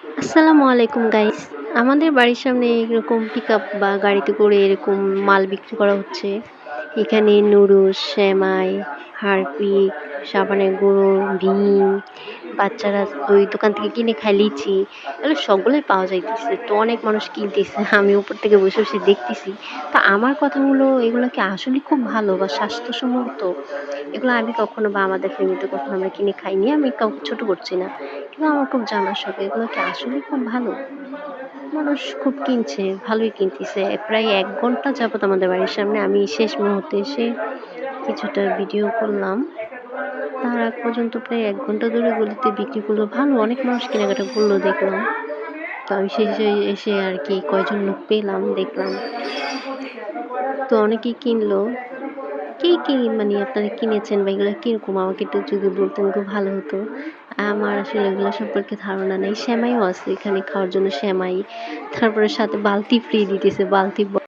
আসসালামু আলাইকুম গাইস। আমাদের বাড়ির সামনে এরকম পিকআপ বা গাড়িতে করে এরকম মাল বিক্রি করা হচ্ছে। এখানে নুডলস, সেমাই, হারপিক, সাবানের গুঁড়ো, ভীম, বাচ্চারা ওই দোকান থেকে কিনে খায় লিচি, এগুলো সবগুলোই পাওয়া যাইতেছে। তো অনেক মানুষ কিনতেছে, আমি উপর থেকে বসে বসে দেখতেছি। তো আমার কথা হলো, এগুলো কি আসলে খুব ভালো বা স্বাস্থ্যসম্মত? এগুলো আমি কখনো বা আমাদের ফ্যামিলিতে কখনো আমরা কিনে খাইনি, আমি কাউকে ছোট করছি না, কিন্তু আমার খুব জানার শখ এগুলো কি আসলে খুব ভালো? মানুষ খুব কিনছে, ভালোই কিনতেছে। প্রায় ১ ঘন্টা যাবত আমাদের বাড়ির সামনে আমি শেষ মুহূর্তে এসে কিছুটা ভিডিও করলাম। তার আগ পর্যন্ত প্রায় ১ ঘন্টা ধরে গলিতে বিক্রি করলো। ভালো অনেক মানুষ কেনাকাটা করলো দেখলাম। তো আমি শেষে এসে আরকি কয়জন লোক পেলাম দেখলাম। তো অনেকেই কিনলো। কি মানে আপনারা কিনেছেন বা এগুলা কিরকম আমাকে একটু যদি বলতেন খুব ভালো হতো। আমার আসলে এগুলো সম্পর্কে ধারণা নেই। সেমাইও আছে এখানে খাওয়ার জন্য সেমাই। তারপরে সাথে বালতি ফ্রি দিতেছে। বালতি